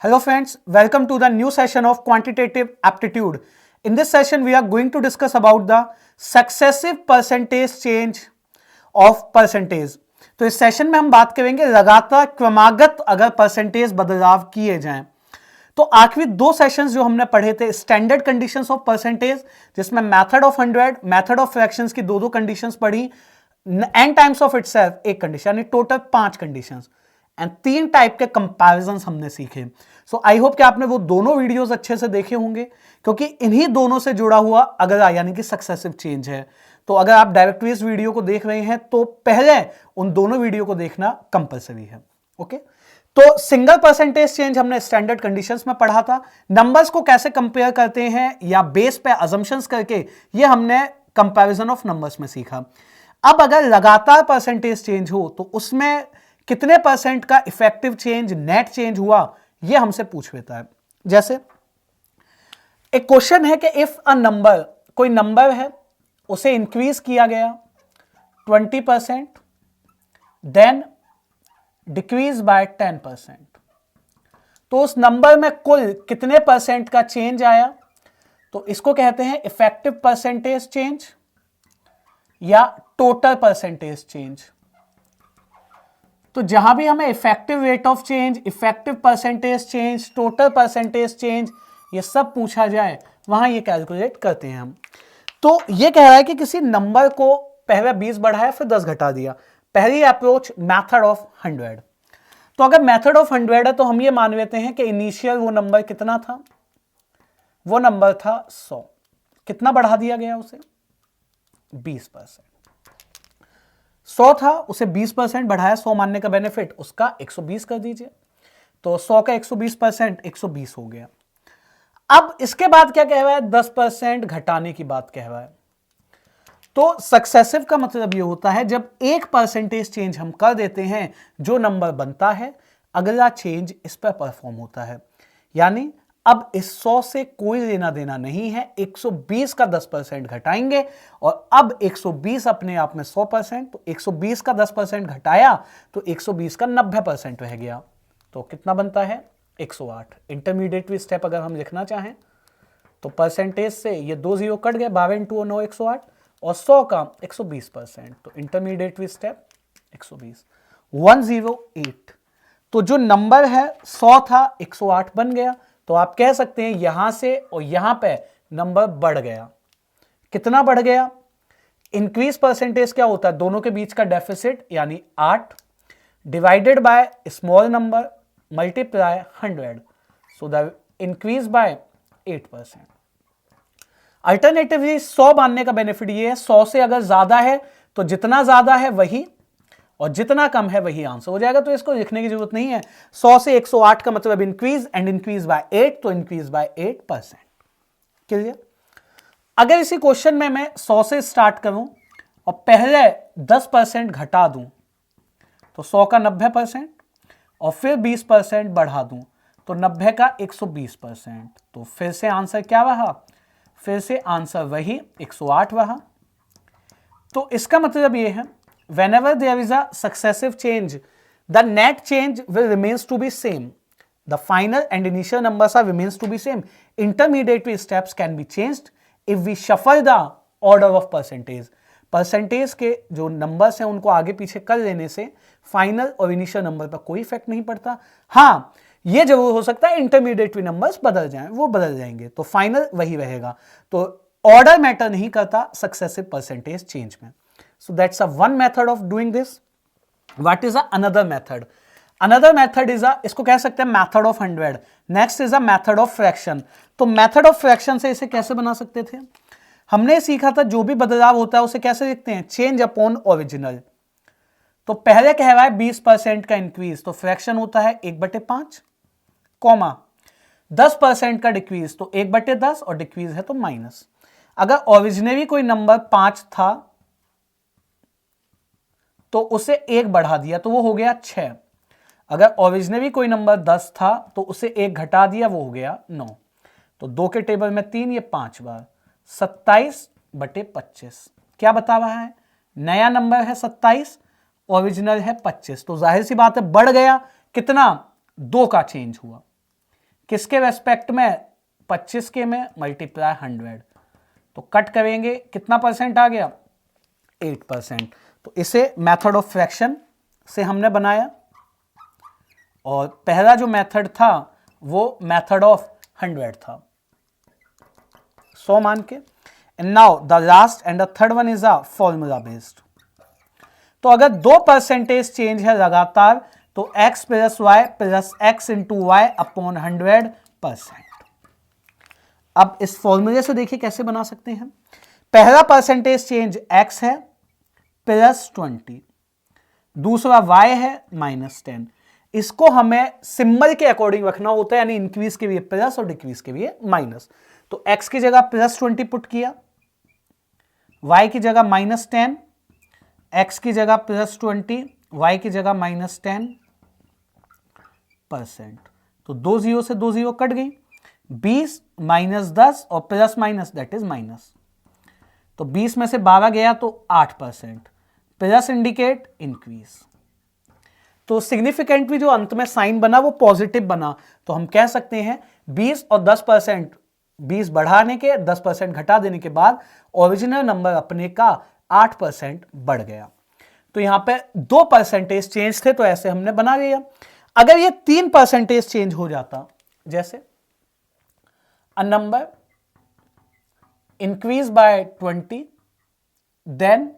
Hello friends, welcome to the new session of quantitative aptitude. In this session we are going to discuss about the successive percentage change of percentage. तो इस session में हम बात करेंगे लगातार क्रमागत अगर परसेंटेज बदलाव किए जाएं। तो आखिरी दो सेशंस जो हमने पढ़े थे स्टैंडर्ड कंडीशंस ऑफ परसेंटेज, जिसमें method of 100, method of fractions की दो कंडीशंस पढ़ी, एन टाइम्स ऑफ इटसेल्फ एक कंडीशन, यानी टोटल 5 कंडीशंस एंड 3 टाइप के कंपैरिजंस हमने सीखे। सो आई होप कि आपने वो दोनों वीडियोस अच्छे से देखे होंगे, क्योंकि इन्हीं दोनों से जुड़ा हुआ अगला यानी कि सक्सेसिव चेंज है। तो अगर आप डायरेक्टली इस वीडियो को देख रहे हैं तो पहले उन दोनों वीडियो को देखना कंपलसरी है। ओके, तो सिंगल परसेंटेज चेंज हमने स्टैंडर्ड कंडीशंस में पढ़ा था। नंबर्स को कैसे कंपेयर करते हैं या बेस पे अजम्पशंस करके, ये हमने कंपैरिजन ऑफ नंबर्स में सीखा। अब अगर लगातार परसेंटेज चेंज हो तो उसमें कितने परसेंट का इफेक्टिव चेंज, नेट चेंज हुआ, यह हमसे पूछ लेता है। जैसे एक क्वेश्चन है कि इफ अ नंबर, कोई नंबर है, उसे इंक्रीज किया गया 20%, देन डिक्रीज बाय 10%, तो उस नंबर में कुल कितने परसेंट का चेंज आया? तो इसको कहते हैं इफेक्टिव परसेंटेज चेंज या टोटल परसेंटेज चेंज। तो जहां भी हमें effective rate of change, effective percentage change, total percentage change ये सब पूछा जाए, वहां ये कैलकुलेट करते हैं हम। तो ये कह रहा है कि किसी नंबर को पहले 20 बढ़ाया फिर 10 घटा दिया। पहली अप्रोच मेथड ऑफ 100। तो अगर मेथड ऑफ 100 है तो हम ये मान लेते हैं कि इनिशियल वो नंबर कितना था? वो नंबर था 100। कितना बढ़ा दिया गया उसे? 20%। 100 था, उसे 20% बढ़ाया। 100 मानने का बेनिफिट उसका 120 कर दीजिए, तो 100 का 120% 120 हो गया। अब इसके बाद क्या कह रहा है? 10% घटाने की बात कह रहा है। तो सक्सेसिव का मतलब यह होता है जब एक परसेंटेज चेंज हम कर देते हैं, जो नंबर बनता है अगला चेंज इस पर परफॉर्म होता है। यानी अब इस 100 से कोई लेना देना नहीं है, 120 का 10% घटाएंगे और अब 120 अपने आप में 100%, तो 120 का 10% घटाया तो 120 का 90% रह गया। तो कितना बनता है? 108। इंटरमीडिएट स्टेप अगर हम लिखना चाहें तो परसेंटेज से ये 2 जीरो कट गए, 12 × 9 108 और 100 का 120%, तो इंटरमीडिएट स्टेप 120, 108। तो जो नंबर है 100 था, 108 बन गया। तो आप कह सकते हैं यहां से और यहां पे नंबर बढ़ गया। कितना बढ़ गया? इंक्रीज परसेंटेज क्या होता है? दोनों के बीच का डेफिसिट, यानी 8 divided by small number multiply 100, so the increase by 8%। Alternatively 100 मानने का बेनिफिट ये है, 100 से अगर ज्यादा है तो जितना ज्यादा है वही और जितना कम है वही आंसर हो जाएगा। तो इसको लिखने की जरूरत नहीं है। 100 से 108 का मतलब इंक्रीज एंड इंक्रीज बाय 8, तो इंक्रीज बाय 8%। क्लियर? अगर इसी क्वेश्चन में मैं 100 से स्टार्ट करूं और पहले 10% घटा दूं, तो 100 का 90% और फिर 20% बढ़ा दूं, तो 90 का 120%। तो फिर से आंसर क्या रहा? फिर से आंसर वही 108 रहा। तो इसका मतलब यह है, whenever there is a successive change, the net change will remains to be same. The final and initial numbers are remains to be same. Intermediate steps can be changed if we shuffle the order of percentage. Percentage के जो numbers हैं उनको आगे पीछे कर लेने से final और इनिशियल नंबर पर कोई इफेक्ट नहीं पड़ता। हाँ, ये जरूर हो सकता है इंटरमीडिएट नंबर्स बदल जाएं, वो बदल जाएंगे तो फाइनल वही रहेगा। तो ऑर्डर मैटर नहीं करता सक्सेसिव परसेंटेज चेंज में। So that's a one method of doing this. What is another method? Another method is इसको कह सकते हैं method of 100. Next is a method of fraction. तो method of fraction से इसे कैसे बना सकते थे? हमने सीखा था जो भी बदलाव होता है उसे कैसे लिखते हैं? Change upon original. तो पहले कह रहा है 20% का इंक्रीज, तो फ्रैक्शन होता है 1/5, कॉमा 10% का डिक्रीज, तो 1/10 और डिक्रीज है तो माइनस। अगर ओरिजिनली कोई नंबर 5 था तो उसे 1 बढ़ा दिया तो वो हो गया 6। अगर ओरिजिनली कोई नंबर 10 था तो उसे 1 घटा दिया, वो हो गया 9। तो 2 के टेबल में 3, ये 5 बार, 27/25। क्या बता रहा है? नया नंबर है 27, ओरिजिनल है 25, तो जाहिर सी बात है बढ़ गया। कितना? 2 का चेंज हुआ। किसके रेस्पेक्ट में, 25 के में मल्टीप्लाई 100, तो कट करेंगे कितना परसेंट आ गया, 8%। तो इसे मेथड ऑफ फ्रैक्शन से हमने बनाया, और पहला जो मेथड था वो मेथड ऑफ 100 था, 100 मान के। And now the last and the third one is a formula based. तो अगर 2 परसेंटेज चेंज है लगातार तो x plus y plus x into y upon 100%। अब इस फॉर्मूले से देखिए कैसे बना सकते हैं। पहला परसेंटेज चेंज x है प्लस 20, दूसरा y है -10। इसको हमें सिंबल के अकॉर्डिंग रखना होता है, यानी इंक्रीज के लिए प्लस और डिक्रीज के लिए माइनस। तो x की जगह +20 पुट किया, y की जगह -10, x की जगह +20, y की जगह -10%। तो 2 0 से 2 0 कट गई, 20 -10 और plus minus that is minus. तो 20 में से 12 गया तो 8%, प्लस इंडिकेट इंक्रीज। तो सिग्निफिकेंट भी जो अंत में साइन बना वो पॉजिटिव बना, तो हम कह सकते हैं 20 और 10%, 20 बढ़ाने के 10% घटा देने के बाद ओरिजिनल नंबर अपने का 8% बढ़ गया। तो यहां पे 2 परसेंटेज चेंज थे, तो ऐसे हमने बना लिया। अगर ये 3 परसेंटेज चेंज हो जाता, जैसे a number increase by 20 then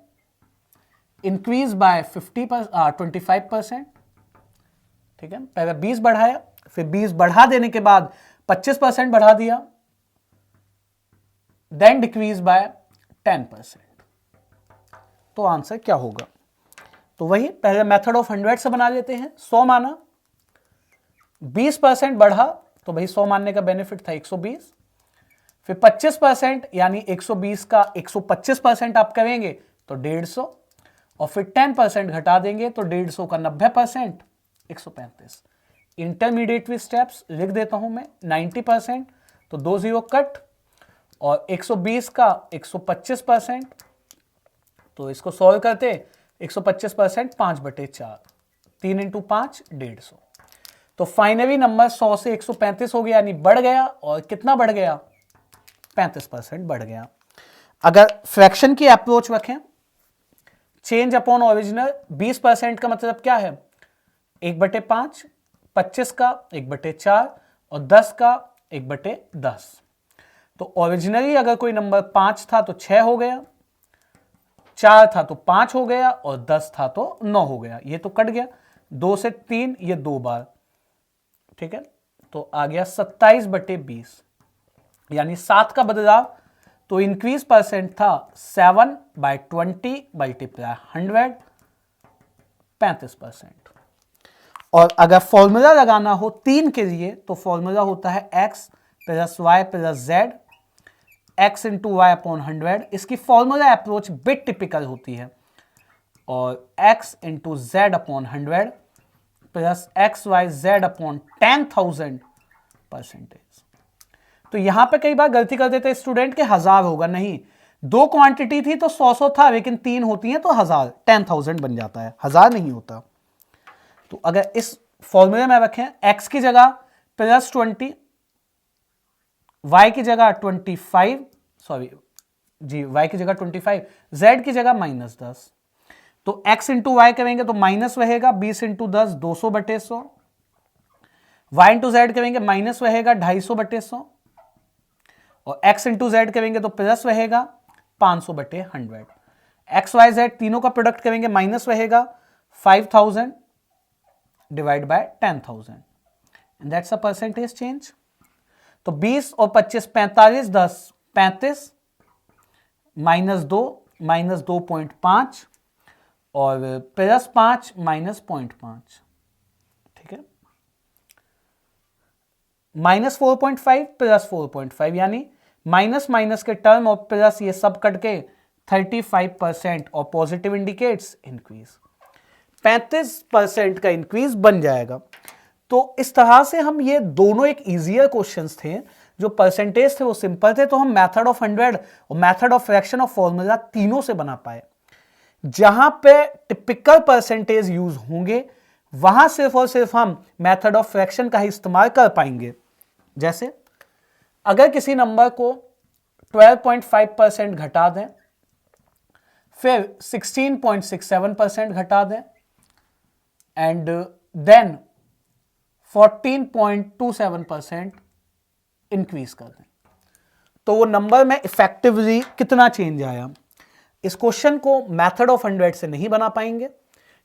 increase by 25%, ठीक है, पहले 20 बढ़ाया, फिर 20 बढ़ा देने के बाद 25% बढ़ा दिया, देन डिक्रीज बाय 10%। तो आंसर क्या होगा, तो वही पहले मेथड ऑफ 100 से बना लेते हैं। 100 माना, 20% बढ़ा, तो भाई 100 मानने का बेनिफिट था 120, फिर 25% यानी 120 का 125% आप करेंगे तो 150, और फिर 10% घटा देंगे तो 150 का 90%, 135। इंटरमीडिएट स्टेप्स लिख देता हूं मैं, 90%, तो 2 0 कट, और 120 का 125%, तो इसको सॉल्व करते 125% 5/4, 3 × 5 150। तो फाइनली नंबर 100 से 135 हो गया, यानी बढ़ गया, और कितना बढ़ गया, 35% बढ़ गया। अगर फ्रैक्शन की अप्रोच रखें, चेंज अपॉन ओरिजिनल, 20% का मतलब क्या है, 1/5, 25 का 1/4 और 10 का 1/10। तो ओरिजिनली अगर कोई नंबर 5 था तो 6 हो गया, 4 था तो 5 हो गया, और 10 था तो 9 हो गया। ये तो कट गया, 2 से 3 ये 2 बार, ठीक है, तो आ गया 27/20, यानी 7 का बदलाव। तो इंक्रीज परसेंट था 7/20 मल्टीप्लाई 100, 35%। और अगर फॉर्मूला लगाना हो 3 के लिए तो फॉर्मूला होता है x plus y plus z, x into y upon 100। इसकी फॉर्मूला अप्रोच बिट टिपिकल होती है, और x into z upon 100 plus x y z upon 10,000%। तो यहां पे कई बार गलती कर देते स्टूडेंट के 1000 होगा, नहीं, 2 क्वांटिटी थी तो 100 था, लेकिन 3 होती हैं तो 1000, 10,000 बन जाता है, 1000 नहीं होता। तो अगर इस फॉर्मूले में रखें, x की जगह +20, y की जगह 25, सॉरी जी, y की जगह 25, z की जगह -10, तो x इंटू वाई करेंगे तो माइनस रहेगा, 20 × 10 200/100, y इंटू जेड करेंगे माइनस रहेगा 250/100, और x इंटू जेड करेंगे तो प्लस रहेगा 500/100। एक्स वाई जेड तीनों का प्रोडक्ट करेंगे, माइनस रहेगा 5000 divide by 10,000, and that's a percentage change. तो 20 और 25, 45, 10 35, -2 -2.5 और +5 -0.5, ठीक है, -4.5 +4.5, यानी माइनस माइनस के टर्म और प्लस ये सब कट के 35%, और पॉजिटिव इंडिकेट्स इंक्रीज, 35% का इंक्रीज बन जाएगा। तो इस तरह से हम ये दोनों एक इजियर क्वेश्चंस थे, जो परसेंटेज थे वो सिंपल थे, तो हम मेथड ऑफ 100 और मेथड ऑफ फ्रैक्शन और फॉर्मूला तीनों से बना पाए। जहां पे टिपिकल परसेंटेज यूज होंगे वहां सिर्फ और सिर्फ हम मेथड ऑफ फ्रैक्शन का ही इस्तेमाल कर पाएंगे। जैसे अगर किसी नंबर को 12.5% घटा दें, फिर 16.67% घटा दें एंड देन 14.27% इंक्रीज कर दें, तो वो नंबर में इफेक्टिवली कितना चेंज आया। इस क्वेश्चन को मेथड ऑफ 100 से नहीं बना पाएंगे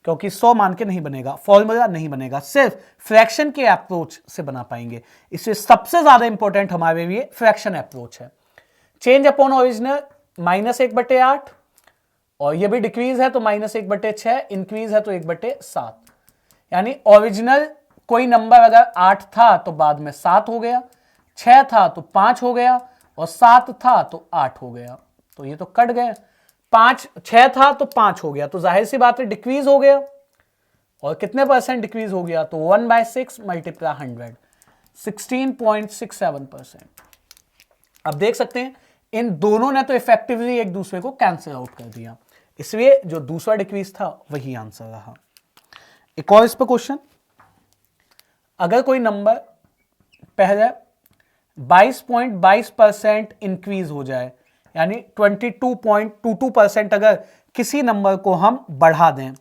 क्योंकि 100 मान के नहीं बनेगा, फॉर्मूला नहीं बनेगा, सिर्फ फ्रैक्शन के अप्रोच से बना पाएंगे। इससे सबसे ज्यादा इंपॉर्टेंट हमारे लिए फ्रैक्शन अप्रोच है। चेंज अपॉन ओरिजिनल -1/8 और ये भी डिक्रीज है तो -1/6, इंक्रीज है तो 1/7, यानी ओरिजिनल कोई नंबर अगर 8 था तो बाद में 7 हो गया, 6 था तो 5 हो गया और 7 था तो 8 हो गया, तो ये तो कट गए। 6 था तो 5 हो गया, तो जाहिर सी बात है डिक्रीज हो गया, और कितने परसेंट डिक्रीज हो गया, तो 1/6 मल्टीप्लाई 100, 16.67%। अब देख सकते हैं इन दोनों ने तो इफेक्टिवली एक दूसरे को कैंसिल आउट कर दिया, इसलिए जो दूसरा डिक्रीज था वही आंसर रहा। एक और इस पर क्वेश्चन, अगर कोई नंबर पहले 22.22% इंक्रीज हो जाए, यानी 22.22% अगर किसी नंबर को हम बढ़ा दें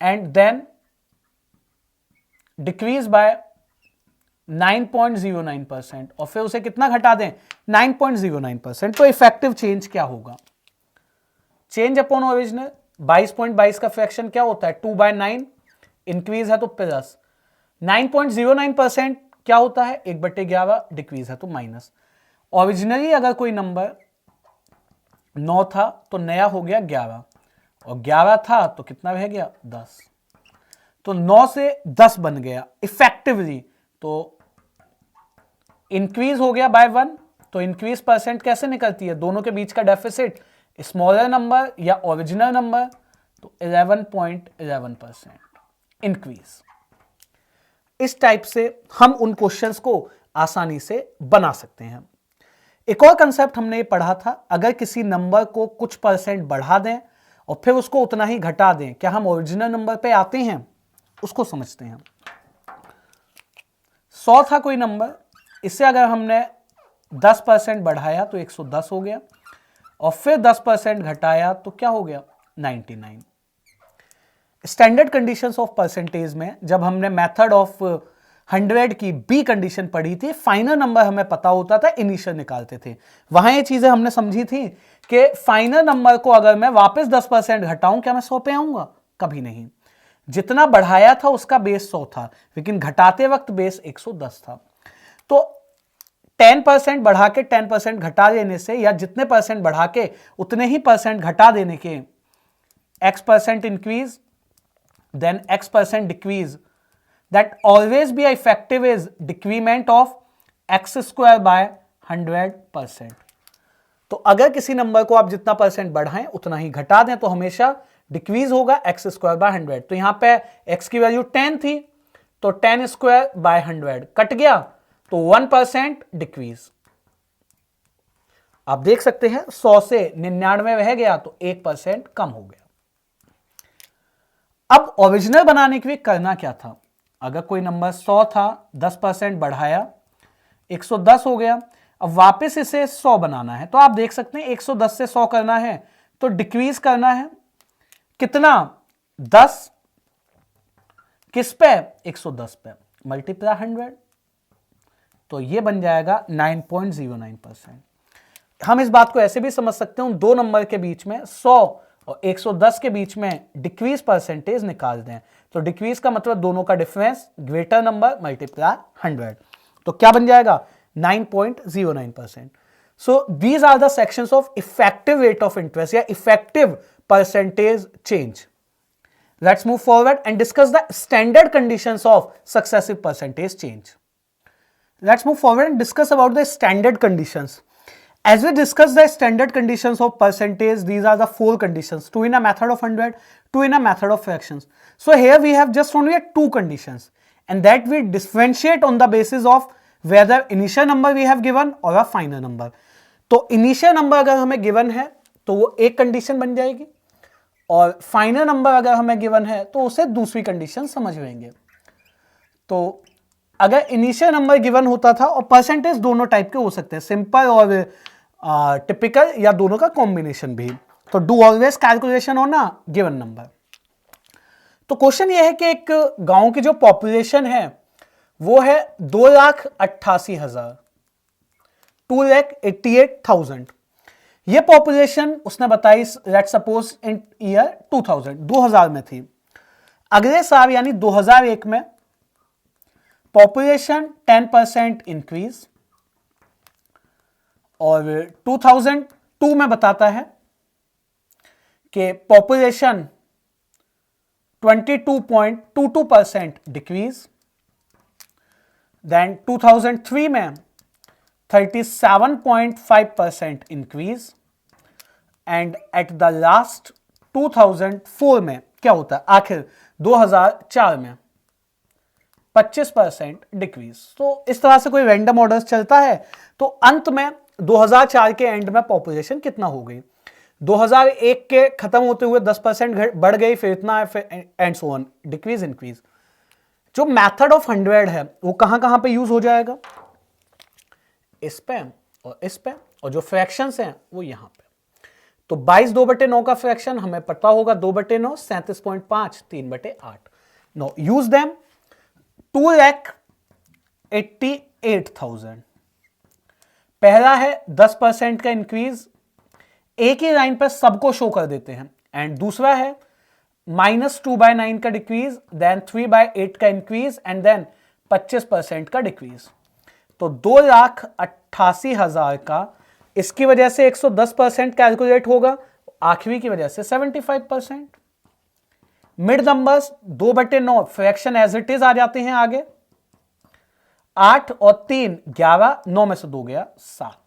एंड देन डिक्रीज बाय 9.09% और फिर उसे कितना घटा दें, 9.09%, तो इफेक्टिव चेंज क्या होगा। चेंज अपॉन ओरिजिनल 22.22 का फ्रैक्शन क्या होता है, 2/9, इंक्रीज है तो प्लस, 9.09% क्या होता है, 1/11, डिक्रीज है तो माइनस। ओरिजिनली अगर कोई नंबर 9 था तो नया हो गया 11, और 11 था तो कितना रह गया, 10, तो 9 से 10 बन गया इफेक्टिवली, तो इंक्रीज हो गया बाय 1, तो इंक्रीज परसेंट कैसे निकलती है, दोनों के बीच का डेफिसिट, स्मॉलर नंबर या ओरिजिनल नंबर, तो 11.11% इंक्रीज। इस टाइप से हम उन क्वेश्चंस को आसानी से बना सकते हैं। एक और कंसेप्ट हमने पढ़ा था, अगर किसी नंबर को कुछ परसेंट बढ़ा दें और फिर उसको उतना ही घटा दें, क्या हम ओरिजिनल नंबर पे आते हैं, उसको समझते हैं। 100 था कोई नंबर, इससे अगर हमने 10% बढ़ाया तो 110 हो गया, और फिर 10% घटाया तो क्या हो गया, 99। स्टैंडर्ड कंडीशंस ऑफ परसेंटेज में जब हमने मेथड ऑफ 100 की बी कंडीशन पढ़ी थी, फाइनल नंबर हमें पता होता था, इनिशियल निकालते थे। वहां ये चीजें हमने समझी थी कि फाइनल नंबर को अगर मैं वापस 10% घटाऊं, क्या मैं 100 पे आऊंगा, कभी नहीं। जितना बढ़ाया था उसका बेस 100 था, लेकिन घटाते वक्त बेस 110 था। तो 10% बढ़ा के 10% घटा देने से, या जितने परसेंट बढ़ा के उतने ही परसेंट घटा देने के, x% increase then x% decrease, that always be effective is decrement of x² by 100%। तो अगर किसी नंबर को आप जितना परसेंट बढ़ाएं उतना ही घटा दें तो हमेशा डिक्रीज होगा x² by 100। तो यहां पे x की वैल्यू 10 थी तो 10² by 100 कट गया, तो 1% डिक्रीज। आप देख सकते हैं 100 से 99 रह गया तो 1% कम हो गया। अब ओरिजिनल बनाने के लिए करना क्या था, अगर कोई नंबर 100 था, 10% बढ़ाया 110 हो गया, अब वापस इसे 100 बनाना है, तो आप देख सकते हैं 110 से 100 करना है तो डिक्रीज करना है, कितना, 10 किस पे, 110 पे, मल्टीप्लाई 100, तो ये बन जाएगा 9.09%। हम इस बात को ऐसे भी समझ सकते हैं, दो नंबर के बीच में 100 और 110 के बीच में डिक्रीज परसेंटेज निकाल दें, तो डिक्रीज का मतलब दोनों का डिफरेंस ग्रेटर नंबर मल्टीप्लाई 100, तो क्या बन जाएगा, 9.09%। So these are the sections of effective rate of interest या effective percentage change. Let's move forward and discuss the standard conditions of successive percentage change. Let's move forward and discuss about the standard conditions. As we discussed the standard conditions of percentage, these are the four conditions, two in a method of 100, two in a method of fractions. So here we have just only two conditions, and that we differentiate on the basis of whether initial number we have given or a final number. तो initial number अगर हमें given है तो वो एक condition बन जाएगी, और final number अगर हमें given है तो उसे दूसरी condition समझ लेंगे। तो अगर इनिशियल नंबर गिवन होता था, और परसेंटेज दोनों टाइप के हो सकते हैं, सिंपल और टिपिकल, या दोनों का कॉम्बिनेशन भी। तो do always calculation on a given number. तो क्वेश्चन ये है कि एक गांव की जो पॉपुलेशन है वो है 2,88,000, 2,88,000। ये पॉपुलेशन उसने बताई, लेट सपोज इन ईयर 2000 में थी। अगले साल यानी 2001 में पॉपुलेशन 10% इंक्रीज, और 2002 में बताता है कि पॉपुलेशन 22.22% डिक्रीज। देन 2003 में 37.5% increase, and at the last 2004 में क्या होता है, आखिर 2004 में 25% डिक्रीज। तो इस तरह से कोई रैंडम ऑर्डर चलता है, तो अंत में 2004 के एंड में पॉपुलेशन कितना हो गई, 2001 के खत्म होते हुए 10% बढ़ गई, फिर इतना है, and so on, decrease increase. जो मेथड ऑफ 100 है वो कहां कहां पे यूज हो जाएगा, इस पे और इस पे, और जो फ्रैक्शंस हैं वो यहां पे। तो 22 2/9 का फ्रैक्शन हमें पता होगा, 2/9 37.5, 3/8। No use them. 2,88,000 पहला है 10% का इंक्रीज, एक ही लाइन पर सबको शो कर देते हैं, एंड दूसरा है -2/9 का डिक्रीज, देन 3/8 का इंक्रीज, एंड देन 25% का डिक्रीज। तो 2,88,000 का इसकी वजह से 110% कैलकुलेट होगा, आखिरी की वजह से 75%। Mid numbers 2/9 fraction as it is आ जाते हैं आगे, 8 और 3 11, 9 में से 2 गया 7।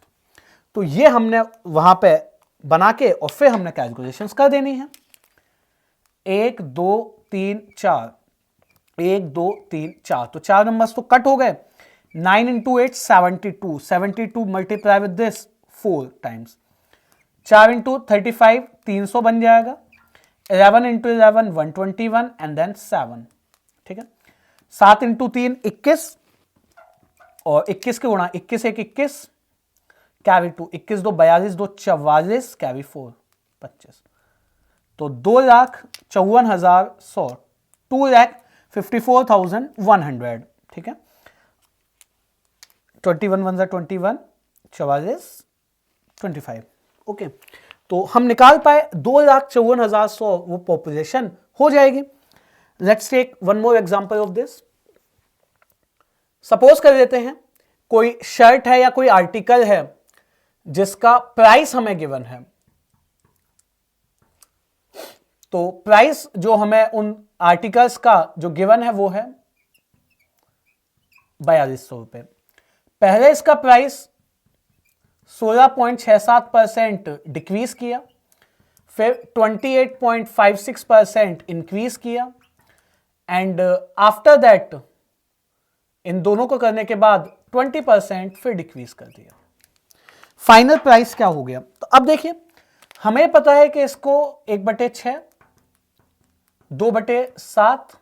तो ये हमने वहां पे बना के और फिर हमने कैलकुलेशंस कर देनी है। 1 2 3 4, 1 2 3 4, तो 4 नंबर्स तो कट हो गए। 9 into 8 72, 72 multiply with this 4 times, 4 into 35 300 बन जाएगा, 11 into 11 121, एंड देन 7। ठीक है, 7 into 3 21, और 21 के गुणा 21 1 21, कैरी 2, 21 2 42, 2 44, कैरी 4 25। तो 2,54,100, 2,54,100। ठीक है, 21 1 21, 44 25। ओके, तो हम निकाल पाए 2,54,100 वो पॉपुलेशन हो जाएगी। Let's take one more example of this. Suppose कर लेते हैं कोई शर्ट है या कोई आर्टिकल है जिसका प्राइस हमें गिवन है। तो प्राइस जो हमें उन आर्टिकल्स का जो गिवन है वो है 4,200 रुपए। पहले इसका प्राइस 16.67% डिक्रीज किया, फिर 28.56% इंक्रीज किया, एंड आफ्टर दैट इन दोनों को करने के बाद 20% फिर डिक्रीज कर दिया। फाइनल प्राइस क्या हो गया, तो अब देखिए हमें पता है कि इसको 1/6, 2/7,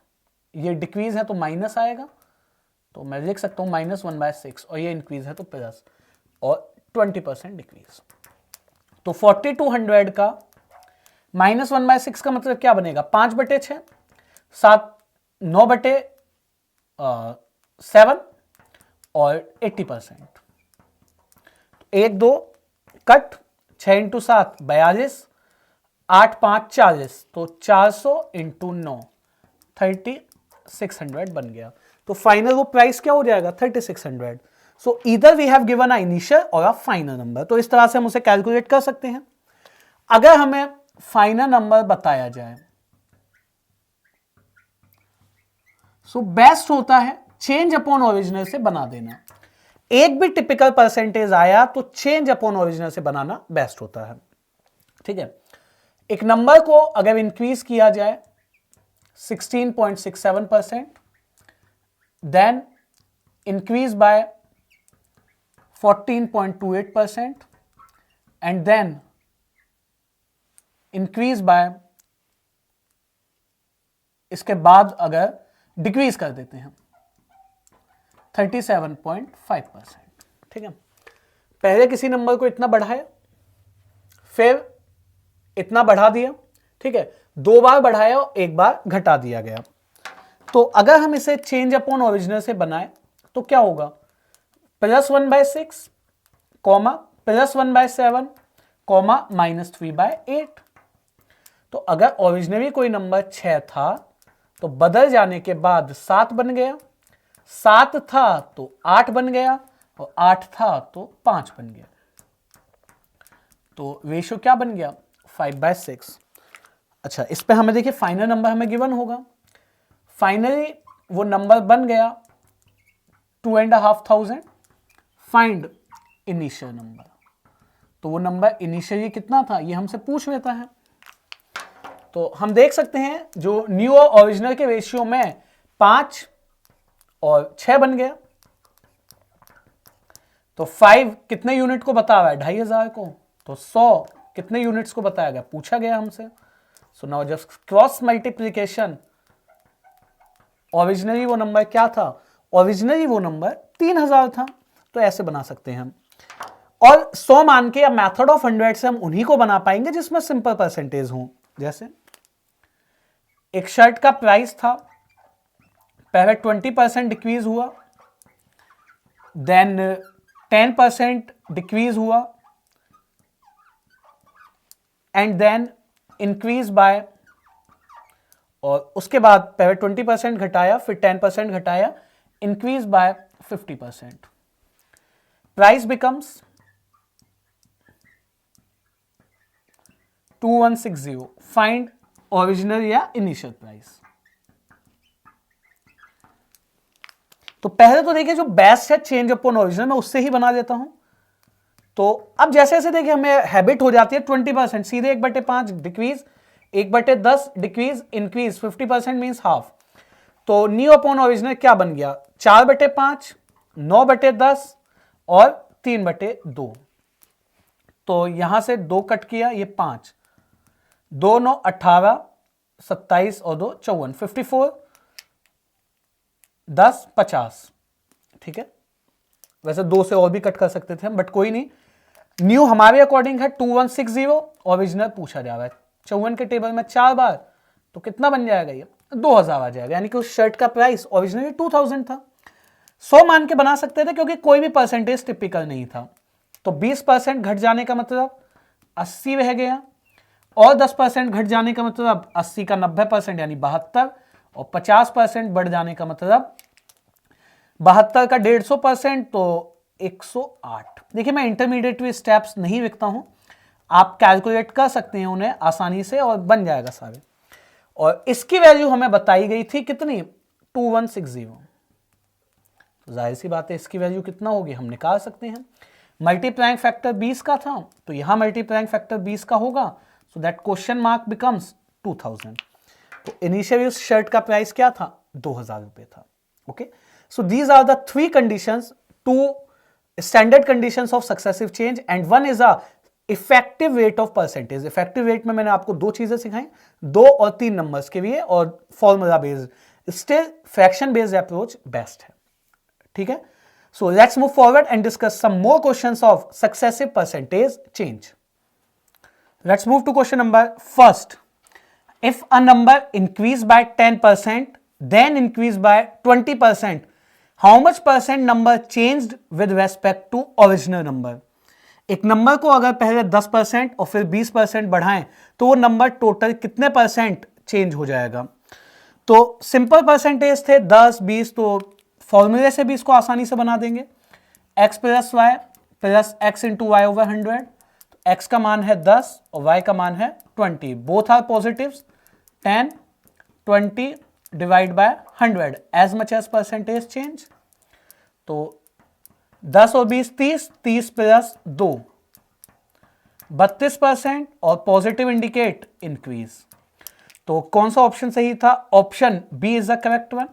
ये डिक्रीज है तो माइनस आएगा, तो मैं लिख सकता हूं -1/6, और ये इंक्रीज है तो प्लस, और 20% डिक्रीज। तो 4200 का -1/6 का मतलब क्या बनेगा, 5/6, 9/7, और 80%। 1 2 कट, 6 into 7 42, 8 5 40, तो 400 into 9 3600 बन गया। तो फाइनल वो प्राइस क्या हो जाएगा, 3600। सो इधर we have given a initial और अ फाइनल नंबर। तो इस तरह से हम उसे कैलकुलेट कर सकते हैं। अगर हमें फाइनल नंबर बताया जाए, सो बेस्ट होता है चेंज अपॉन ओरिजिनल से बना देना। एक भी टिपिकल परसेंटेज आया तो चेंज अपॉन ओरिजिनल से बनाना बेस्ट होता है। ठीक है, एक नंबर को अगर इंक्रीज किया जाए 16.67%, then increase by 14.28%, and then increase by, इसके बाद अगर डिक्रीज कर देते हैं 37.5%। ठीक है, पहले किसी नंबर को इतना बढ़ाया, फिर इतना बढ़ा दिया, ठीक है, 2 बार बढ़ाया और 1 बार घटा दिया गया। तो अगर हम इसे चेंज अपॉन ओरिजिनल से बनाए तो क्या होगा, +1/6 कॉमा +1/7 कॉमा -3/8। तो अगर ओरिजिनली कोई नंबर 6 था तो बदल जाने के बाद 7 बन गया, 7 था तो 8 बन गया, और 8 था तो 5 बन गया। तो रेशियो क्या बन गया, 5/6। अच्छा, इस पे हमें देखिए फाइनल नंबर हमें गिवन होगा। फाइनली वो नंबर बन गया 2,500। Find initial number. तो वो नंबर इनिशियली कितना था ये हमसे पूछ लेता है। तो हम देख सकते हैं जो न्यू और ओरिजिनल के रेशियो में 5 और 6 बन गया। तो 5 कितने यूनिट को बता रहा है, 2,500 को। तो 100 कितने यूनिट्स को बताया गया, पूछा गया हमसे। So now just cross multiplication. Originally वो नंबर क्या था, ओरिजिनली वो नंबर 3,000 था। तो ऐसे बना सकते हैं हम। और 100 मान के या मेथड ऑफ 100 से हम उन्हीं को बना पाएंगे जिसमें सिंपल परसेंटेज हो। जैसे एक शर्ट का प्राइस था, पहले 20% डिक्रीज हुआ, देन 10% डिक्रीज हुआ, एंड देन इंक्रीज बाय, और उसके बाद पहले 20% घटाया, फिर 10% घटाया, increase by 50%। Price becomes 2160। Find original या इनिशियल प्राइस। तो पहले तो देखिए जो बेस्ट है चेंज अपॉन ओरिजिनल, मैं उससे ही बना देता हूं। तो अब जैसे जैसे देखिए हमें हैबिट हो जाती है 20%, सीधे 1/5 decrease, 1/10 decrease, increase, 50% means half. तो न्यू अपॉन ओरिजिनल क्या बन गया, 4/5, 9/10 और 3/2। तो यहां से 2 कट किया, ये 5, 2 9 18, 27 और 2 54, 54, 10 50। ठीक है, वैसे 2 से और भी कट कर सकते थे हम, बट कोई नहीं। न्यू हमारे अकॉर्डिंग है 2160, ओरिजिनल पूछा जा रहा है 54 के टेबल में 4 बार, तो कितना बन जाएगा ये, 2,000 आ जाएगा। यानी कि उस शर्ट का प्राइस ओरिजिनली 2,000 था। 100 मान के बना सकते थे क्योंकि कोई भी परसेंटेज टिपिकल नहीं था। तो 20% घट जाने का मतलब 80 रह गया, और 10% घट जाने का मतलब 80 का 90% यानी 72, और 50% बढ़ जाने का मतलब 72 का 150%, तो 108। देखिए मैं इंटरमीडिएट स्टेप्स नहीं लिखता हूं, आप कैलकुलेट कर सकते हैं उन्हें आसानी से और बन जाएगा सारे। और इसकी वैल्यू हमें बताई गई थी कितनी, 2160। तो जाहिर सी बात है इसकी वैल्यू कितना होगी हम निकाल सकते हैं। मल्टीप्लाइंग फैक्टर 20 का था, तो यहां मल्टीप्लाइंग फैक्टर 20 का होगा, so that question mark becomes 2000। तो इनिशियली उस शर्ट का प्राइस क्या था, 2,000 रुपए था। Okay, so these are the 3 conditions, 2 standard conditions of successive change and 1 is a effective rate of percentage. Effective rate में मैंने आपको 2 चीजें सिखाई, 2 और 3 नंबर्स के लिए, और formula based. Still fraction based approach best है। ठीक है, so let's move forward and discuss some more questions of successive percentage change. Let's move to question number first. If a number increase by 10%, then increase by 20%, how much percent number changed with respect to original number? एक number को अगर पहले 10% और फिर 20% बढ़ाएं तो वो number total कितने परसेंट चेंज हो जाएगा। तो सिंपल परसेंटेज थे 10 20, तो फॉर्मूले से भी इसको आसानी से बना देंगे। x + y + x × y / 100। तो x का मान है 10 और y का मान है 20, both are positives. 10 20 divide by 100 as much as percentage change. तो 10 और 20 30, 30 + 2 32%, और पॉजिटिव इंडिकेट इंक्रीज। तो कौन सा ऑप्शन सही था, option B is the correct one.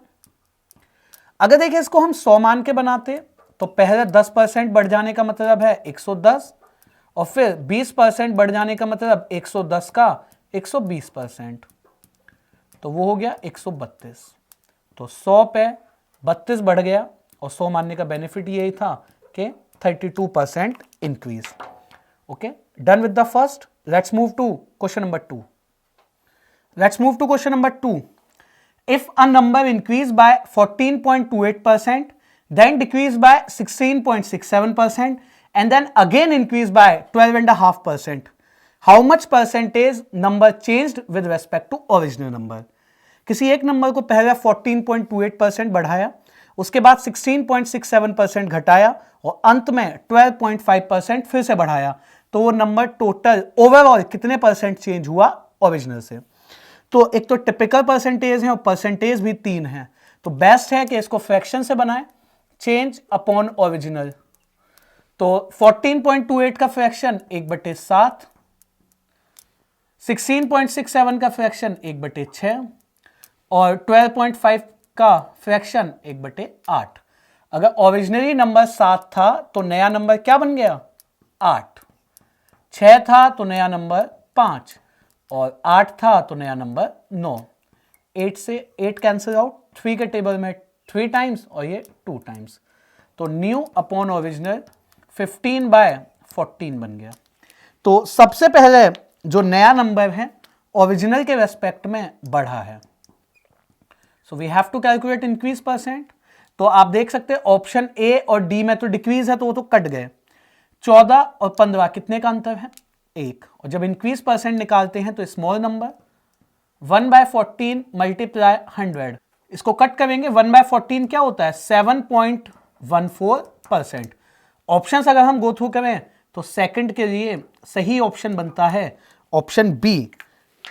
अगर देखिए इसको हम 100 मान के बनाते तो पहले 10% बढ़ जाने का मतलब है 110, और फिर 20% बढ़ जाने का मतलब 110 का 120%, तो वो हो गया 132। तो 100 पे 32 बढ़ गया और 100 मानने का बेनिफिट यही था कि 32% increase. Okay, done with the first. Let's move to question number 2। Let's move to question number 2। If a number increase by 14.28%, then decrease by 16.67%, and then again increase by 12.5%. How much percentage number changed with respect to original number? किसी एक number को पहले 14.28% बढ़ाया, उसके बाद 16.67% घटाया और अंत में 12.5% फिर से बढ़ाया, तो वो नंबर टोटल ओवरऑल कितने परसेंट चेंज हुआ ओरिजिनल से? तो एक तो टिपिकल परसेंटेज है और परसेंटेज भी 3 है, तो बेस्ट है कि इसको फ्रैक्शन से बनाएं, चेंज अपॉन ओरिजिनल। तो 14.28 का फ्रैक्शन 1/7, 16.67 का फ्रैक्शन 1/6 और 12.5 का फ्रैक्शन 1/8। अगर ओरिजिनली नंबर 7 था तो नया नंबर क्या बन गया? 8। 6 था तो नया नंबर 5 और 8 था तो नया नंबर 9। 8 से 8 कैंसिल आउट, 3 के टेबल में 3 टाइम्स और ये 2 टाइम्स, तो न्यू अपॉन ओरिजिनल 15/14 बन गया। तो सबसे पहले जो नया नंबर है ओरिजिनल के रेस्पेक्ट में बढ़ा है, so we have to calculate increase percent. तो आप देख सकते हैं ऑप्शन ए और डी में तो डिक्रीज है तो वो तो कट गए। 14 और 15 कितने का अंतर है? 1। और जब इंक्रीज परसेंट निकालते हैं तो स्मॉल नंबर 1/14 मल्टीप्लाई 100, इसको कट करेंगे। 1/14 क्या होता है? 7.14%। ऑप्शंस अगर हम गो थ्रू करें तो सेकंड के लिए सही ऑप्शन बनता है ऑप्शन बी,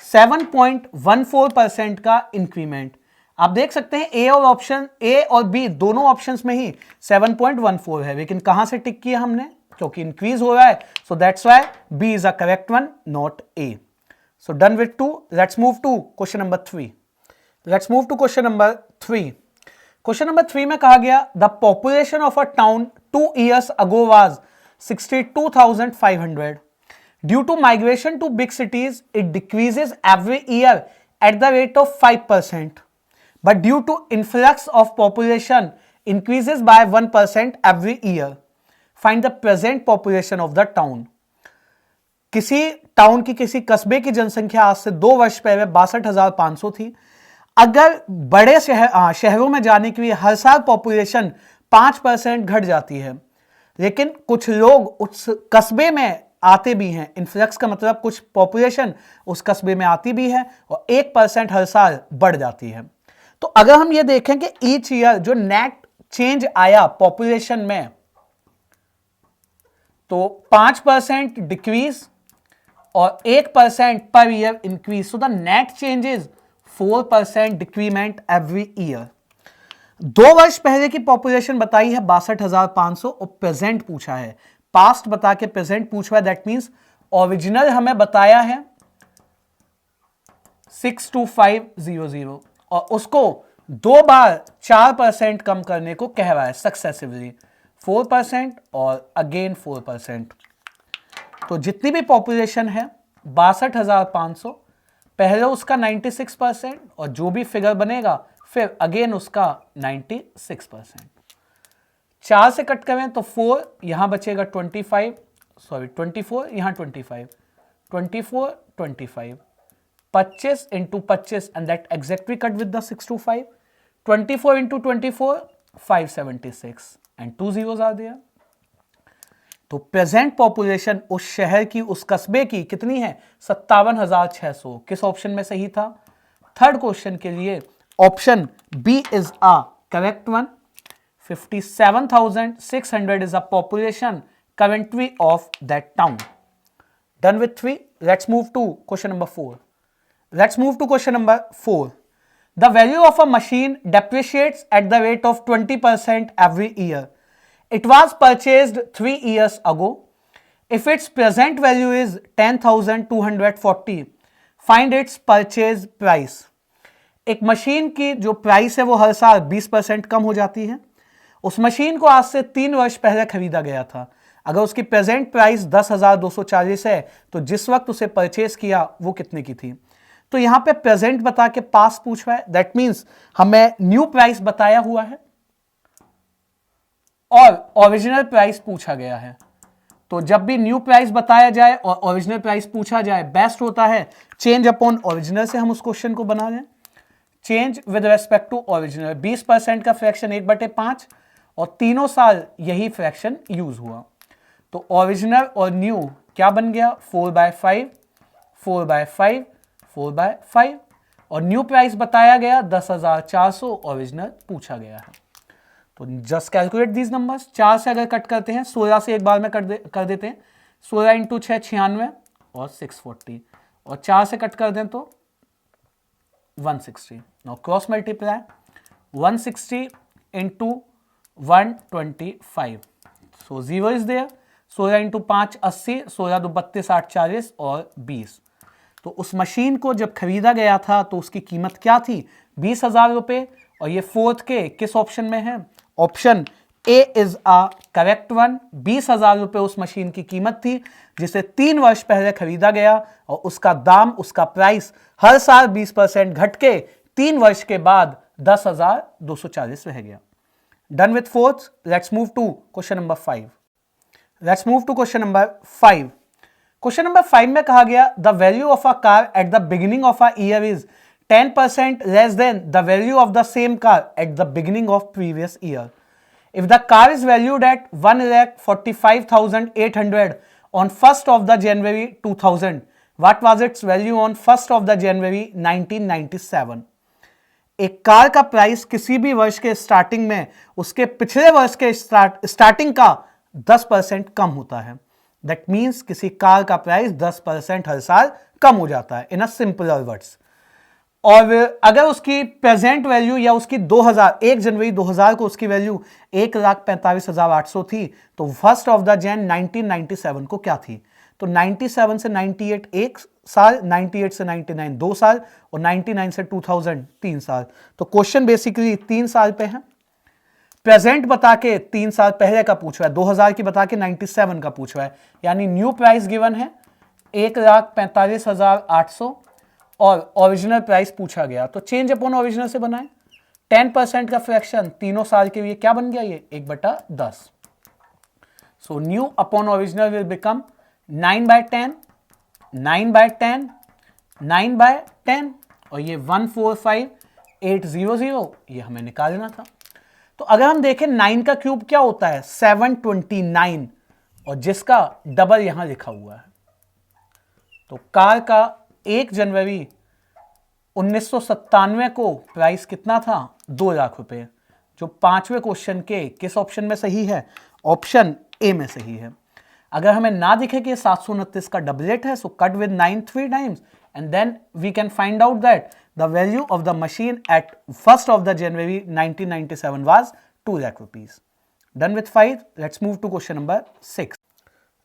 7.14% का इंक्रीमेंट। आप देख सकते हैं ए और ऑप्शन ए और बी दोनों ऑप्शंस में ही 7.14 है, लेकिन कहां से टिक किया हमने? क्योंकि इंक्रीज हो रहा है, so that's why B is a correct one, not A. So done with 2। Let's move to question number 3। Let's move to question number 3। Question number 3 में कहा गया the population of a town 2 years ago was 62,500. Due to migration to big cities, it decreases every year at the rate of 5%. But due to influx of population, increases by 1% every year. Find the present population of the town. किसी town की, किसी कस्बे की जनसंख्या आज से 2 वर्ष पहले 62,500 थी। अगर बड़े शहरों में जाने के लिए हर साल पॉपुलेशन 5% घट जाती है, लेकिन कुछ लोग उस कस्बे में आते भी हैं। इन्फ्लक्स का मतलब कुछ पॉपुलेशन उस कस्बे में आती भी है और 1% हर साल बढ़ जाती है। तो अगर हम ये देखें कि ईच ईयर जो नेट चेंज आया पॉपुलेशन में, तो 5% डिक्रीज और 1% per year increase, so the net changes 4% decrement every year. 2 वर्ष पहले की पॉपुलेशन बताई है 62,500 और प्रेजेंट पूछा है, पास्ट बता के प्रेजेंट पूछा है, दैट मींस ओरिजिनल हमें बताया है 62500 और उसको 2 बार 4% कम करने को कह रहा है सक्सेसिवली, 4% और अगेन 4%। तो जितनी भी पॉपुलेशन है 62,500, पहले उसका 96% और जो भी फिगर बनेगा फिर अगेन उसका 96%। 4 से कट करें तो 4, यहां बचेगा 24, यहां 25, 24, 25, 25 into 25 and that exactly cut with the 625, 24 into 24, 576 and 2 zeros are there. तो प्रेजेंट पॉपुलेशन उस शहर की, उस कस्बे की कितनी है? 57,600। किस ऑप्शन में सही था? थर्ड क्वेश्चन के लिए option B is a correct one. 57,600 is a population currently of that town. Done with 3. Let's move to question number 4. Let's move to question number 4. The value of a machine depreciates at the rate of 20% every year. It was purchased 3 years ago. If its present value is 10,240, find its purchase price. एक machine की जो price है वो हर साल 20% कम हो जाती है। उस मशीन को आज से 3 वर्ष पहले खरीदा गया था। अगर उसकी प्रेजेंट प्राइस 10,240 है तो जिस वक्त उसे परचेज किया वो कितने की थी? तो यहां पे प्रेजेंट बता के पास पूछ रहा है, दैट मींस हमें न्यू प्राइस बताया हुआ है। और ओरिजिनल प्राइस पूछा गया है। तो जब भी न्यू प्राइस बताया जाए और ओरिजिनल प्राइस पूछा जाए, बेस्ट होता है चेंज अपॉन ओरिजिनल से हम उस क्वेश्चन को बना लें। Change with respect to original, 20% का फ्रैक्शन 1/5 और तीनों साल यही फ्रैक्शन यूज हुआ। तो ओरिजिनल और न्यू क्या बन गया, 4/5, 4/5, 4/5 और न्यू प्राइस बताया गया 10,400, ओरिजिनल पूछा गया है। तो जस्ट कैलकुलेट दीज नंबर्स। 4 से अगर कट करते हैं, 16 से एक बार में कर देते हैं, 16 इंटू 6 96 और 640 और 4 से कट कर दें तो 160। Now cross multiply 160 into 125, so 0 is there. 16 into 5 80, 16 2 32 8 40 और 20। तो उस मशीन को जब खरीदा गया था तो उसकी कीमत क्या थी, 20,000 रुपए। और ये फोर्थ के किस ऑप्शन में है, option A is a correct one. 20,000 रुपए उस मशीन की कीमत थी जिसे 3 वर्ष पहले खरीदा गया और उसका दाम, उसका प्राइस हर साल 20% घट के 3 वर्ष के बाद 10,240 रह गया। Done with fourth, let's move to question number 5। Let's move to question number 5। Question number 5 में कहा गया the value of a car at the beginning of a year is 10% less than the value of the same car at the beginning of previous year. If the car is valued at 1,45,800 on 1st of the January 2000, what was its value on 1st of the January 1997? एक car का price किसी भी वर्ष के starting में उसके पिछले वर्ष के स्टार्टिंग का 10% कम होता है। दैट मीन्स किसी कार का प्राइस 10% हर साल कम हो जाता है, इन अ सिंपलर वर्ड्स। और अगर उसकी प्रेजेंट वैल्यू या उसकी 1 जनवरी 2000 को उसकी वैल्यू 1,45,800 थी, तो 1st ऑफ द जैन 1997 को क्या थी, तो 97 से 98 एक साल, 98 से 99 2 साल और 99 से 2000 3 साल। तो क्वेश्चन बेसिकली 3 साल पे है। प्रेजेंट बता के 3 साल पहले का पूछ रहा है, 2000 की बता के 97 का पूछ रहा है, यानी न्यू प्राइस गिवन है 1,45,800 और ओरिजिनल प्राइस पूछा गया। तो चेंज अपॉन ओरिजिनल से बनाए, 10% का फ्रैक्शन तीनों साल के लिए क्या बन गया, ये 1/10। So new upon original will become 9/10, 9/10, 9/10 और ये 145,800 ये हमें निकालना था। तो अगर हम देखें 9 का क्यूब क्या होता है, 729 और जिसका डबल यहां लिखा हुआ है। तो कार का 1 जनवरी 1997 को प्राइस कितना था, 2 लाख रुपए, जो 5वें क्वेश्चन के किस ऑप्शन में सही है, ऑप्शन ए में सही है। अगर हमें ना दिखे कि 729 का डबलेट है, so cut with 9 3 times and then we can find out that the value of the machine at 1st of the January 1997 was 2 lakh rupees. Done with 5, let's move to question number 6।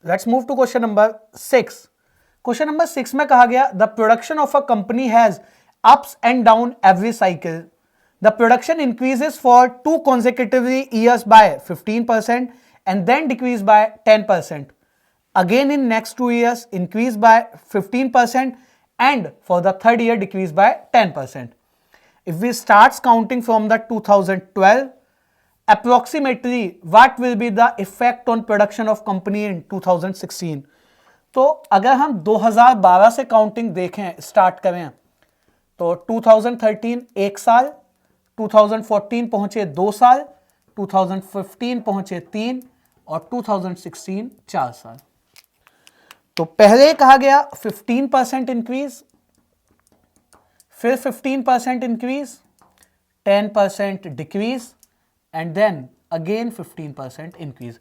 Let's move to question number 6। Question number 6 में कहा गया the production of a company has ups and down every cycle. The production increases for 2 consecutively years by 15% and then decrease by 10%. Again in next 2 years increase by 15% and for the third year decrease by 10%. If we starts counting from the 2012, approximately what will be the effect on production of company in 2016? तो अगर हम 2012 से counting देखें, start करें, तो 2013 1 साल, 2014 पहुंचे 2 साल, 2015 पहुंचे 3 और 2016 4 साल। तो पहले कहा गया 15% इंक्रीज, फिर 15% increase, 10% decrease and then again 15% increase.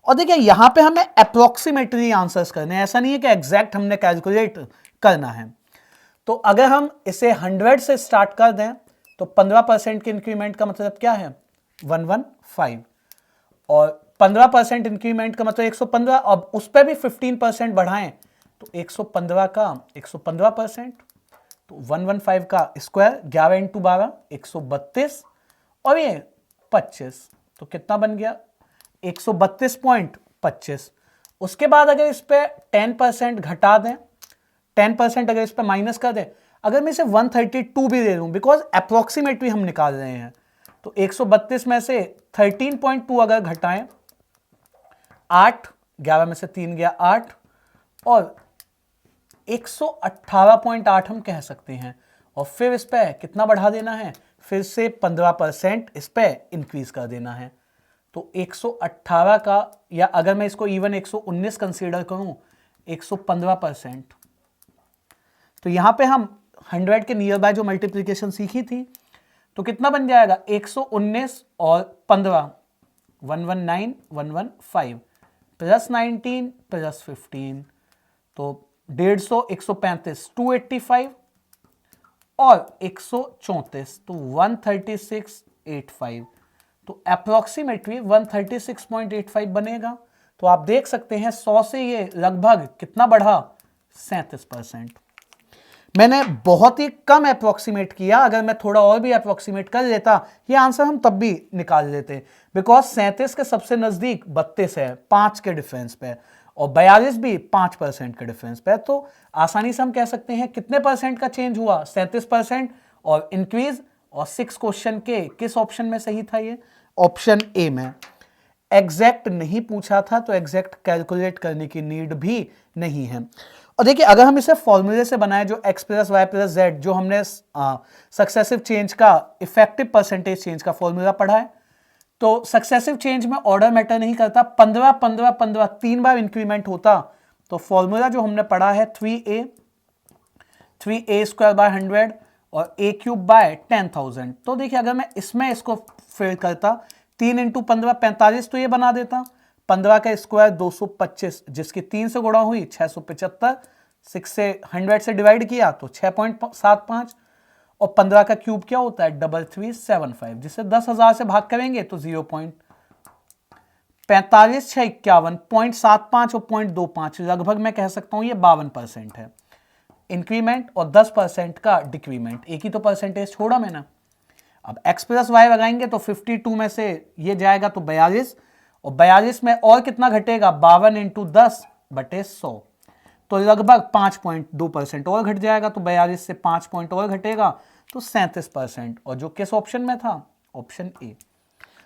और देखिए यहां पे हमें अप्रोक्सीमेटली आंसर्स करने हैं, ऐसा नहीं है कि एग्जैक्ट हमने कैलकुलेट करना है। तो अगर हम इसे 100 से स्टार्ट कर दें तो 15% के इंक्रीमेंट का मतलब क्या है, 115 और 15% इंक्रीमेंट का मतलब 115। अब उस पर भी 15% बढ़ाएं तो 115 का 115%, तो 115 का स्क्वायर 11 इंटू 12 132 और ये 25, तो कितना बन गया 132.25। उसके बाद अगर इस पे 10% घटा दें, 10% अगर इस पे माइनस कर दें, अगर मैं इसे 132 भी दे दूं, बिकॉज अप्रोक्सीमेटली हम निकाल रहे हैं, तो 132 में से 13.2 अगर घटाएं, 8, 11 में से 3 गया 8, और 118.8 हम कह सकते हैं, और फिर इस पे कितना बढ़ा देना है, फिर से 15% इस पे इंक्रीज कर देना है। तो 118 का, या अगर मैं इसको इवन 119 कंसीडर करूं, 115%। तो यहां पे हम 100 के नियर बाय जो मल्टीप्लीकेशन सीखी थी, तो कितना बन जाएगा, 119 और 15, 119, 115 प्लस 19 प्लस 15, तो 150, 135, 285 और 134, तो 136.85, तो अप्रोक्सीमेटली 136.85 बनेगा। तो आप देख सकते हैं 100 से ये लगभग कितना बढ़ा, 37%। मैंने बहुत ही कम अप्रोक्सीमेट किया, अगर मैं थोड़ा और भी अप्रोक्सीमेट कर लेता ये आंसर हम तब भी निकाल लेते, बिकॉज 37 के सबसे नजदीक 32 है 5 के डिफरेंस पे, और 42 भी 5% के डिफरेंस पे। तो आसानी से हम कह सकते हैं कितने परसेंट का चेंज हुआ, 37%, और इंक्रीज, और 6 क्वेश्चन के किस ऑप्शन में सही था, ये ऑप्शन ए में। एग्जैक्ट नहीं पूछा था तो एग्जैक्ट कैलकुलेट करने की नीड भी नहीं है। और देखिए अगर हम इसे फॉर्मूले से बनाए, जो x plus y plus z, जो हमने सक्सेसिव चेंज का इफेक्टिव परसेंटेज चेंज का फॉर्मूला पढ़ा है, तो सक्सेसिव चेंज में ऑर्डर मैटर नहीं करता, 15 15 15 3 बार इंक्रीमेंट होता, तो फॉर्मूला जो हमने पढ़ा है 3a स्क्वायर बाय 100 और a क्यूब बाय 10,000। तो देखिए अगर मैं इसमें इसको फिल करता, 3 इंटू 15 45, तो ये बना देता, 15 का स्क्वायर 225, जिसकी 3 से गुणा हुई 675, 6 से 100 से डिवाइड किया तो 6.75, और 15 का क्यूब क्या होता है, 3375, जिसे 10,000 से भाग करेंगे तो 0.45 6 51, 0.75 और 0.25, लगभग मैं कह सकता हूं ये 52% है इंक्रीमेंट और 10% का डिक्रीमेंट, एक ही तो परसेंटेज छोड़ा मैंने। अब x प्लस वाई लगाएंगे तो 52 में से ये जाएगा तो 42, और 42 में और कितना घटेगा, 52 इंटू 10 बटे 100, तो लगभग 5.2% और घट जाएगा, तो 42 से 5 पॉइंट और घटेगा तो 37%, और जो किस ऑप्शन में था, option A.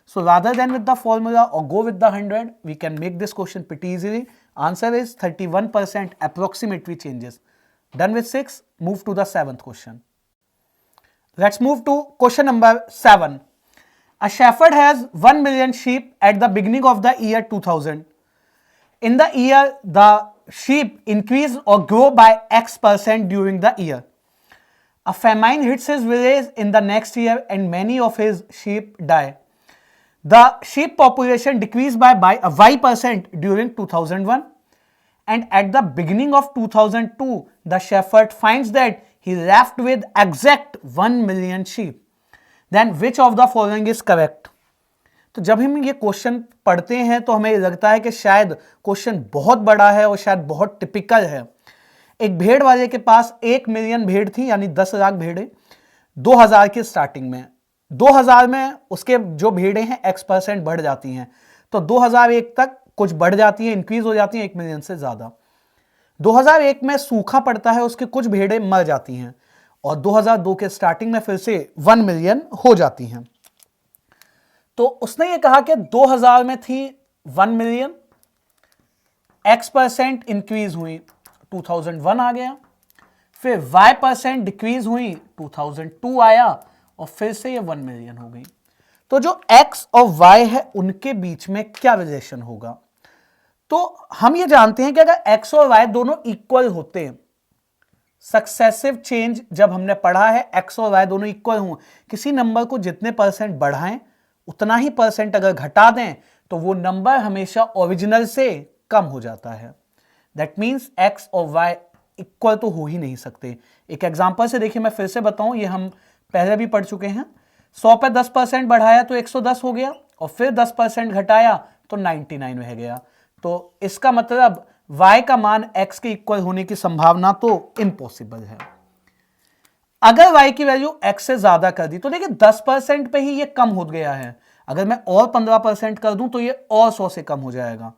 So rather than with the formula or go with the 100, we can make this question pretty easily. Answer is 31% approximately changes. Done with 6, move to the 7th question. Let's move to question number 7. A shepherd has 1 million sheep at the beginning of the year 2000. In the year, the sheep increase or grow by X% during the year. A famine hits his village in the next year and many of his sheep die. The sheep population decreased by Y% during 2001, and at the beginning of 2002, the shepherd finds that he left with exact 1 million sheep. Then which of the following is correct? तो जब हम ये question पढ़ते हैं तो हमें लगता है कि शायद क्वेश्चन बहुत बड़ा है और शायद बहुत टिपिकल है। एक भेड़ वाले के पास 1 मिलियन भेड़ थी, यानी 10 लाख भेड़ें 2000 की स्टार्टिंग में। 2000 में उसके जो भेड़ें हैं X% बढ़ जाती हैं, तो 2001 तक कुछ बढ़ जाती है, इंक्रीज हो जाती है 1 मिलियन से ज्यादा। 2001 में सूखा पड़ता है, उसके कुछ भेड़ें मर जाती हैं, और 2002 के स्टार्टिंग में फिर से 1 मिलियन हो जाती हैं। तो उसने ये कहा कि 2000 में थी 1 मिलियन, X% इंक्रीज हुई, 2001 आ गया, फिर Y% डिक्रीज हुई, 2002 आया, और फिर से ये 1 मिलियन हो गई। तो जो X और Y है उनके बीच में क्या रिलेशन होगा? तो हम ये जानते हैं कि अगर X और Y दोनों इक्वल होते हैं, सक्सेसिव चेंज जब हमने पढ़ा है X और Y दोनों इक्वल हों, किसी नंबर को जितने परसेंट बढ़ाएं उतना ही परसेंट अगर घटा दें तो वो नंबर हमेशा ओरिजिनल से कम हो जाता है। दैट मीन्स X और Y इक्वल तो हो ही नहीं सकते। एक एग्जांपल से देखिए, मैं फिर से बताऊं, ये हम पहले भी पढ़ चुके हैं। 100 पे 10% बढ़ाया तो 110 हो गया, और फिर 10% घटाया तो 99 रह गया। तो इसका मतलब Y का मान X के इक्वल होने की संभावना तो इम्पॉसिबल है। अगर Y की वैल्यू X से ज्यादा कर दी तो देखिए 10% पे ही ये कम हो गया है, अगर मैं और 15% कर दूं तो ये और 100 से कम हो जाएगा।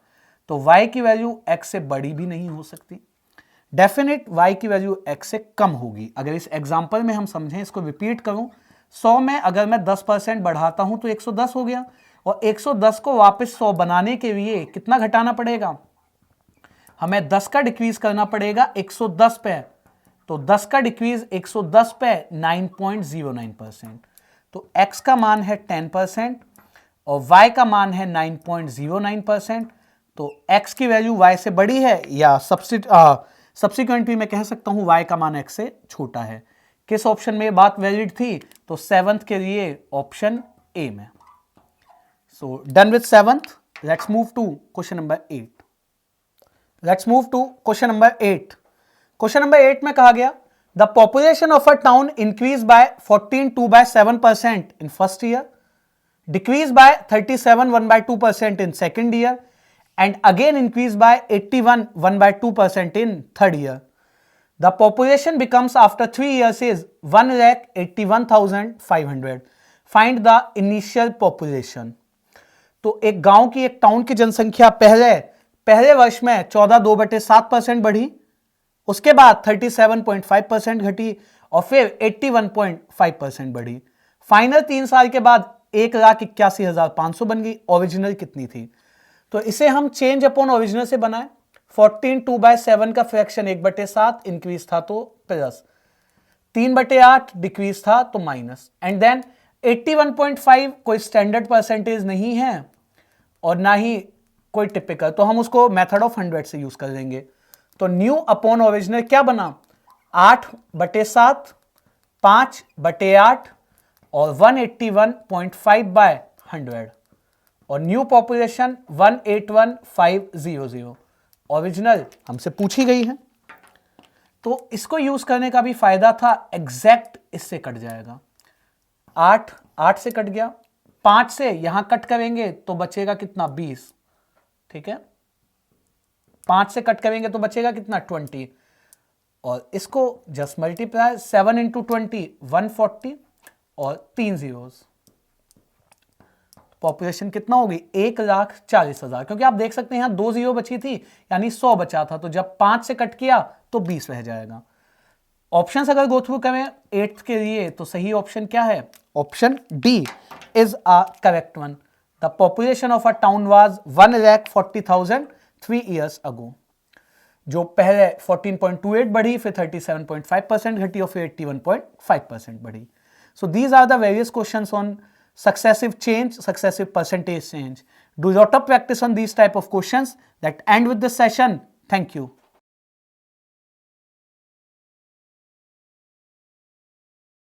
तो Y की वैल्यू X से बड़ी भी नहीं हो सकती, डेफिनेट Y की वैल्यू X से कम होगी। अगर इस एग्जांपल में हम समझें, इसको रिपीट करूं, 100 में अगर मैं 10% बढ़ाता हूं तो 110 हो गया, और 110 को वापस 100 बनाने के लिए कितना घटाना पड़ेगा, हमें 10 का डिक्रीज करना पड़ेगा 110 पे। तो 10 का डिक्रीज 110 पे 9.09%। तो x का मान है 10% और y का मान है 9.09%। तो x की वैल्यू y से बड़ी है, या सब्सिक्वेंटली मैं कह सकता हूं y का मान x से छोटा है। किस ऑप्शन में ये बात वैलिड थी, तो 7th के लिए ऑप्शन ए में। So done with 7th, let's move to question number 8। Let's move to question number 8। Question number 8 में कहा गया the population of a town increase by 14.2% in first year, decrease by 37.1% in second year, and again increase by 81.1% in third year. The population becomes after 3 years is 1,81,500. Find the initial population. तो एक गांव की, एक town की जनसंख्या पहले वर्ष में 14.2/7% बढ़ी, उसके बाद 37.5% घटी और फिर 81.5% बढ़ी। फाइनल 3 साल के बाद 1,81,500 बन गई। ओरिजिनल कितनी थी, तो इसे हम चेंज अपॉन ओरिजिनल से बनाए। 14/2/7 का फ्रैक्शन 1/7 इंक्रीज था तो प्लस, 3/8 डिक्रीज था तो माइनस, एंड देन 81.5 कोई स्टैंडर्ड परसेंटेज नहीं है और ना ही कोई टिपिकल, तो हम उसको मेथड ऑफ 100 से यूज कर लेंगे। तो न्यू अपॉन ओरिजिनल क्या बना, 8/7, 5/8 और 181.5/100, और न्यू पॉपुलेशन 181,500। ओरिजिनल हमसे पूछी गई है, तो इसको यूज करने का भी फायदा था, एग्जैक्ट इससे कट जाएगा। 8 से कट गया, 5 से यहां कट करेंगे तो बचेगा कितना, 20, ठीक है। 5 से कट करेंगे तो बचेगा कितना, 20, और इसको जस्ट मल्टीप्लाई 7 × 20 140 और 3 zeros, पॉपुलेशन कितना होगी, 1,40,000। क्योंकि आप देख सकते हैं यहां 2 0 बची थी, यानी 100 बचा था, तो जब 5 से कट किया तो 20 रह जाएगा। ऑप्शंस अगर गो थ्रू करें 8th के लिए, तो सही ऑप्शन क्या है, option D is a correct one. The population of a town was 1,40,000 3 years ago। जो पहले 14.28 बढ़ी, फिर 37.5% घटी और फिर 81.5% बढ़ी। So these are the various questions on successive change, successive percentage change. Do a lot of practice on these type of questions. That end with this session. Thank you.